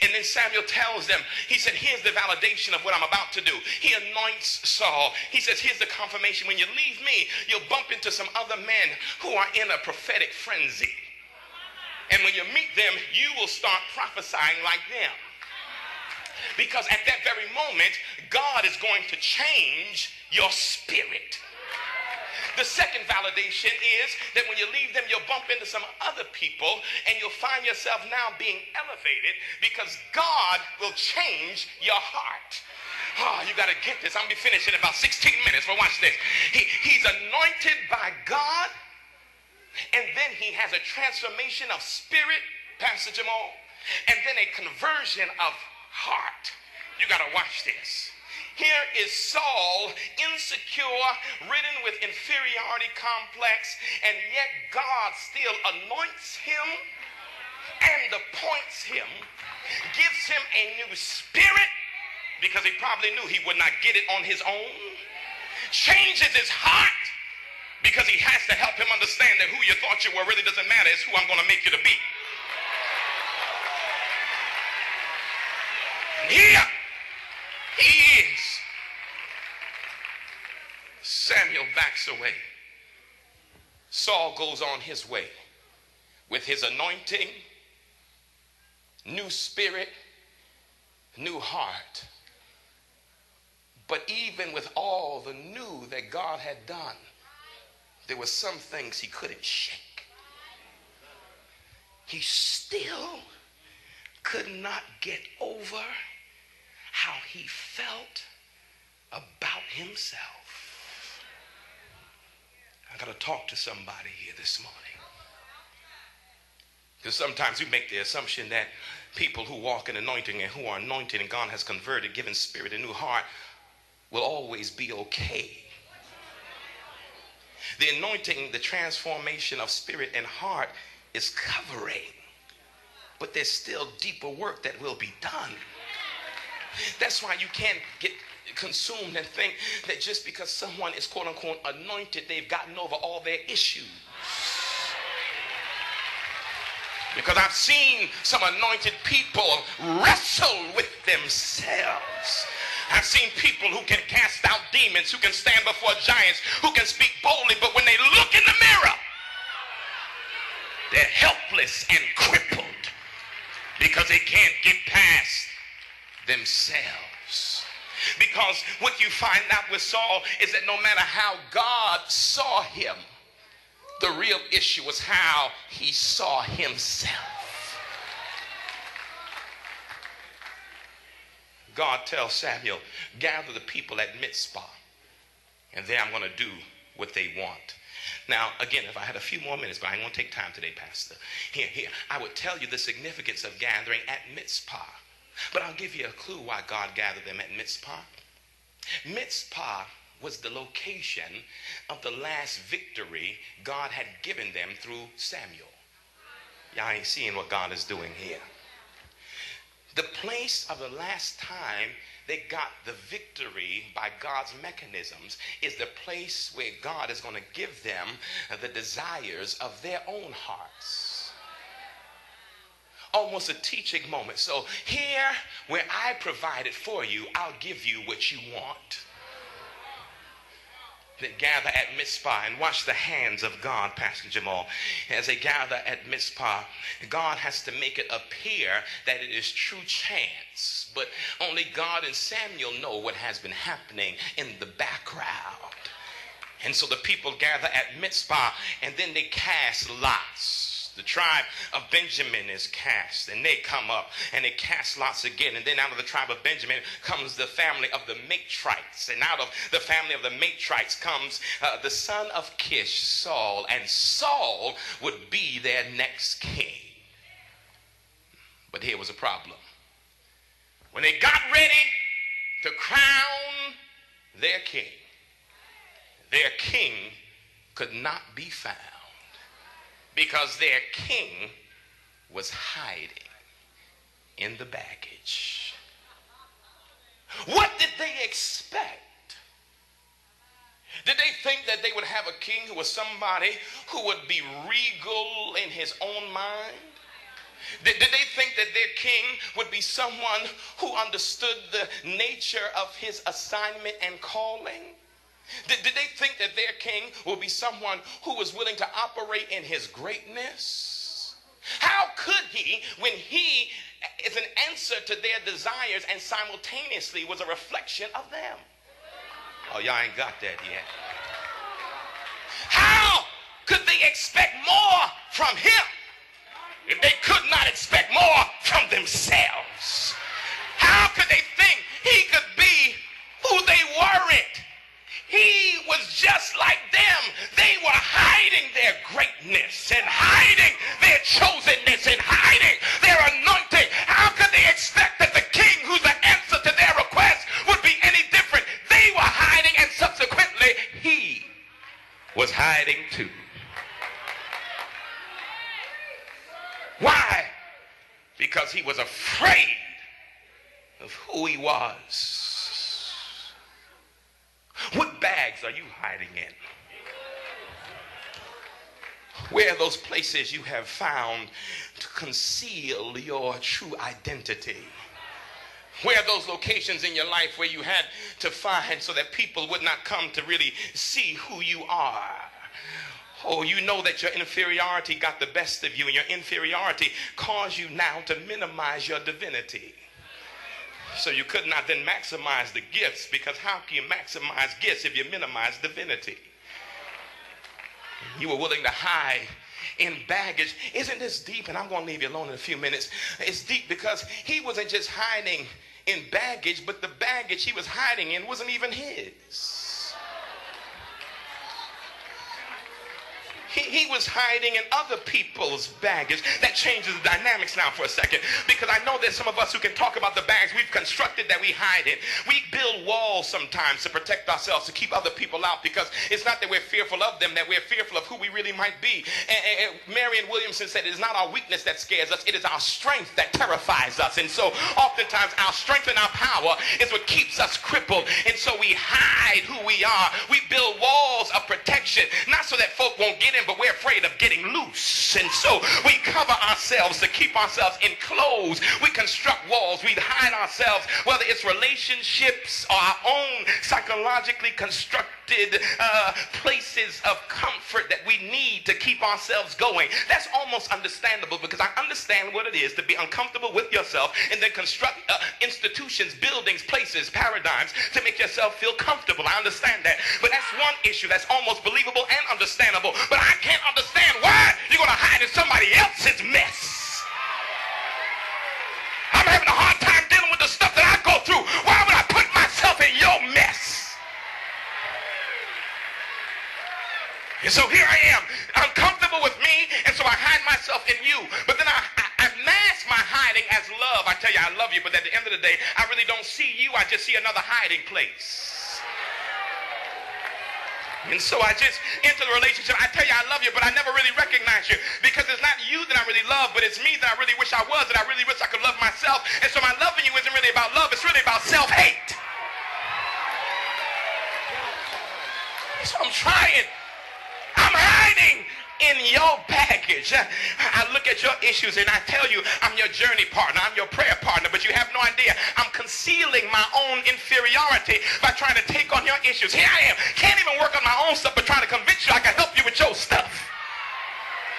And then Samuel tells them, he said, here's the validation of what I'm about to do. He anoints Saul. He says, here's the confirmation. When you leave me, you'll bump into some other men who are in a prophetic frenzy. And when you meet them, you will start prophesying like them. Because at that very moment, God is going to change your spirit. The second validation is that when you leave them, you'll bump into some other people and you'll find yourself now being elevated because God will change your heart. Oh, you got to get this. I'm going to be finished in about 16 minutes, but watch this. He's anointed by God, and then he has a transformation of spirit, Pastor Jamal, and then a conversion of heart. You got to watch this. Here is Saul, insecure, ridden with inferiority complex, and yet God still anoints him and appoints him, gives him a new spirit, because he probably knew he would not get it on his own, changes his heart, because he has to help him understand that who you thought you were really doesn't matter. It's who I'm going to make you to be. And here he is. Samuel backs away. Saul goes on his way with his anointing, new spirit, new heart. But even with all the new that God had done, there were some things he couldn't shake. He still could not get over how he felt about himself. I got to talk to somebody here this morning. Because sometimes we make the assumption that people who walk in anointing and who are anointed and God has converted, given spirit, a new heart, will always be okay. The anointing, the transformation of spirit and heart is covering, but there's still deeper work that will be done. That's why you can't get consumed and think that just because someone is quote unquote anointed, they've gotten over all their issues. Because I've seen some anointed people wrestle with themselves. I've seen people who can cast out demons, who can stand before giants, who can speak boldly, but when they look in the mirror, they're helpless and crippled because they can't get past themselves. Because what you find out with Saul is that no matter how God saw him, the real issue was how he saw himself. God tells Samuel, gather the people at Mizpah, and there I'm going to do what they want. Now, again, if I had a few more minutes, but I ain't going to take time today, Pastor. Here, I would tell you the significance of gathering at Mizpah. But I'll give you a clue why God gathered them at Mizpah. Mizpah was the location of the last victory God had given them through Samuel. Y'all ain't seeing what God is doing here. The place of the last time they got the victory by God's mechanisms is the place where God is going to give them the desires of their own hearts. Almost a teaching moment. So here, where I provided for you, I'll give you what you want. Then gather at Mizpah and watch the hands of God, Pastor Jamal. As they gather at Mizpah, God has to make it appear that it is true chance. But only God and Samuel know what has been happening in the background. And so the people gather at Mizpah, and then they cast lots. The tribe of Benjamin is cast, and they come up and they cast lots again. And then out of the tribe of Benjamin comes the family of the Matrites, and out of the family of the Matrites comes the son of Kish, Saul, and Saul would be their next king. But here was a problem. When they got ready to crown their king could not be found. Because their king was hiding in the baggage. What did they expect? Did they think that they would have a king who was somebody who would be regal in his own mind? Did they think that their king would be someone who understood the nature of his assignment and calling? Did they think that their king would be someone who was willing to operate in his greatness? How could he, when he is an answer to their desires and simultaneously was a reflection of them? Oh, y'all ain't got that yet. How could they expect more from him if they could not expect more from themselves? How could they think he could be who they weren't? He was just like them. They were hiding their greatness and hiding their chosenness and hiding their anointing. How could they expect that the king, who's the answer to their request, would be any different? They were hiding, and subsequently he was hiding too. Why? Because he was afraid of who he was. What bags are you hiding in? Where are those places you have found to conceal your true identity? Where are those locations in your life where you had to find so that people would not come to really see who you are? Oh, you know that your inferiority got the best of you, and your inferiority caused you now to minimize your divinity. So you could not then maximize the gifts, because how can you maximize gifts if you minimize divinity? You were willing to hide in baggage. Isn't this deep? And I'm going to leave you alone in a few minutes. It's deep because he wasn't just hiding in baggage, but the baggage he was hiding in wasn't even his. He was hiding in other people's baggage. That changes the dynamics now for a second, because I know there's some of us who can talk about the bags we've constructed that we hide in. We build walls sometimes to protect ourselves, to keep other people out, because it's not that we're fearful of them, that we're fearful of who we really might be. And Marion Williamson said, it is not our weakness that scares us, it is our strength that terrifies us. And so oftentimes our strength and our power is what keeps us crippled. And so we hide who we are. We build walls of protection, not so that folk won't get in, but we're afraid of getting loose. And so we cover ourselves to keep ourselves enclosed. We construct walls. We hide ourselves, whether it's relationships or our own psychologically constructed places of comfort that we need to keep ourselves going. That's almost understandable, because I understand what it is to be uncomfortable with yourself and then construct institutions, buildings, places, paradigms to make yourself feel comfortable. I understand that. But that's one issue that's almost believable and understandable. But I can't understand why you're going to hide in somebody else's mess. I'm having a hard time dealing with the stuff that I go through. Why would I put myself in your mess? And so here I am. I'm comfortable with me, and so I hide myself in you. But then I mask my hiding as love. I tell you I love you, but at the end of the day, I really don't see you. I just see another hiding place. And so I just enter the relationship. I tell you I love you, but I never really recognize you, because it's not you that I really love, but it's me that I really wish I was, and I really wish I could love myself. And so my loving you isn't really about love. It's really about self-hate. So I'm trying. I'm hiding in your baggage. I look at your issues and I tell you I'm your journey partner, I'm your prayer partner, but you have no idea I'm concealing my own inferiority by trying to take on your issues. Here I am, can't even work on my own stuff, but trying to convince you I can help you with your stuff.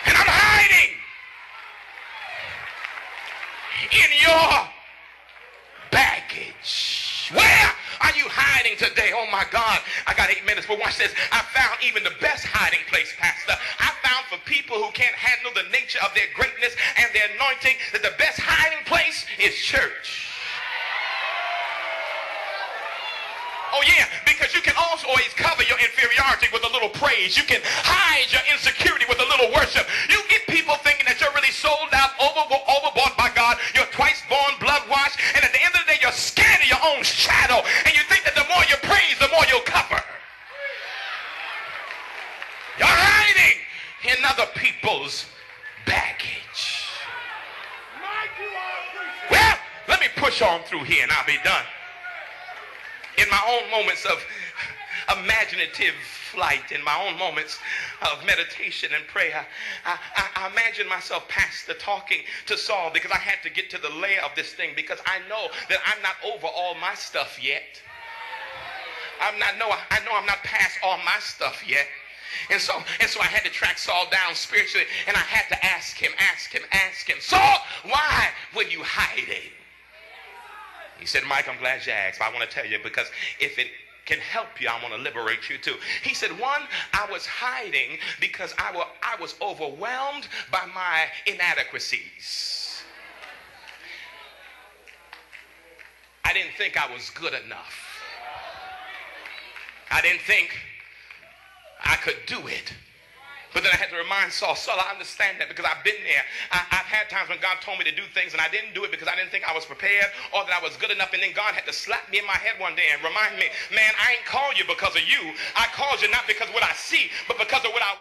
And I'm hiding in your baggage. Where are you hiding today? Oh my God, I got 8 minutes, but watch this. I found even the best hiding place, Pastor. I found for people who can't handle the nature of their greatness and their anointing, that the best hiding place is church. Oh yeah, because you can also always cover your inferiority with a little praise. You can hide your insecurity with a little worship. You get people thinking that you're really sold out, overboard by God. You're twice born, blood washed, and at the end of the day, you're scared of your own shadow. And you think that the more you praise, the more you'll cover. You're hiding in other people's baggage. Well, let me push on through here and I'll be done. In my own moments of imaginative flight, in my own moments of meditation and prayer, I imagine myself past the talking to Saul, because I had to get to the layer of this thing, because I know that I'm not over all my stuff yet. I know I'm not past all my stuff yet. And so I had to track Saul down spiritually, and I had to ask him, Saul, why were you hiding? He said, Mike, I'm glad you asked, but I want to tell you, because if it can help you, I want to liberate you too. He said, one, I was hiding because I was overwhelmed by my inadequacies. I didn't think I was good enough. I didn't think I could do it. But then I had to remind Saul, I understand that, because I've been there. I've had times when God told me to do things and I didn't do it because I didn't think I was prepared or that I was good enough. And then God had to slap me in my head one day and remind me, man, I ain't called you because of you. I called you not because of what I see, but because of what I...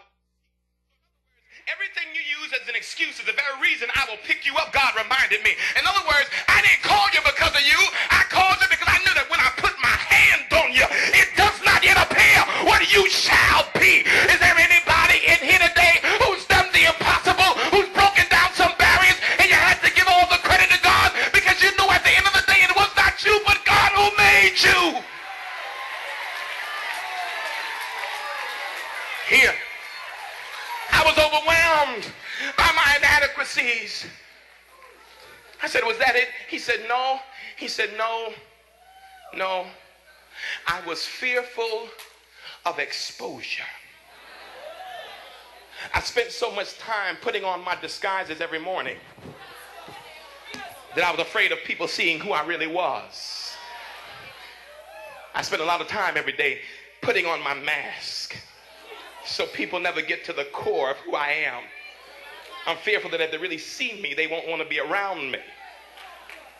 Everything you use as an excuse is the very reason I will pick you up, God reminded me. In other words, I didn't call you because of you. I called you because I knew that when I put my hand on you, it does not yet appear what you shall be. Is there anybody in here today who's done the impossible, who's broken down some barriers, and you had to give all the credit to God because you know at the end of the day it was not you but God who made you? Here. I was overwhelmed by my inadequacies. I said, was that it? He said, no. He said, no. I was fearful of exposure. I spent so much time putting on my disguises every morning that I was afraid of people seeing who I really was. I spent a lot of time every day putting on my mask, so people never get to the core of who I am. I'm fearful that if they really see me, they won't want to be around me.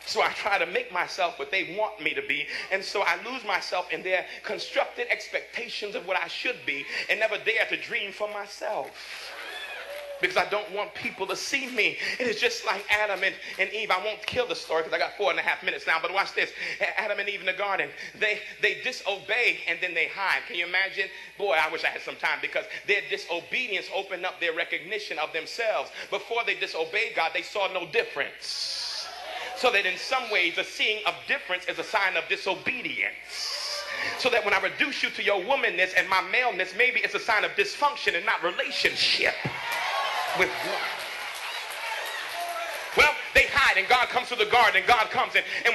So I try to make myself what they want me to be. And so I lose myself in their constructed expectations of what I should be and never dare to dream for myself, because I don't want people to see me. It is just like Adam and Eve. I won't kill the story because I got 4.5 minutes now, but watch this. Adam and Eve in the garden, they disobey and then they hide. Can you imagine? Boy, I wish I had some time, because their disobedience opened up their recognition of themselves. Before they disobeyed God, they saw no difference. So that in some ways, the seeing of difference is a sign of disobedience. So that when I reduce you to your womanness and my maleness, maybe it's a sign of dysfunction and not relationship with God. Well, they hide, and God comes to the garden, and God comes in, and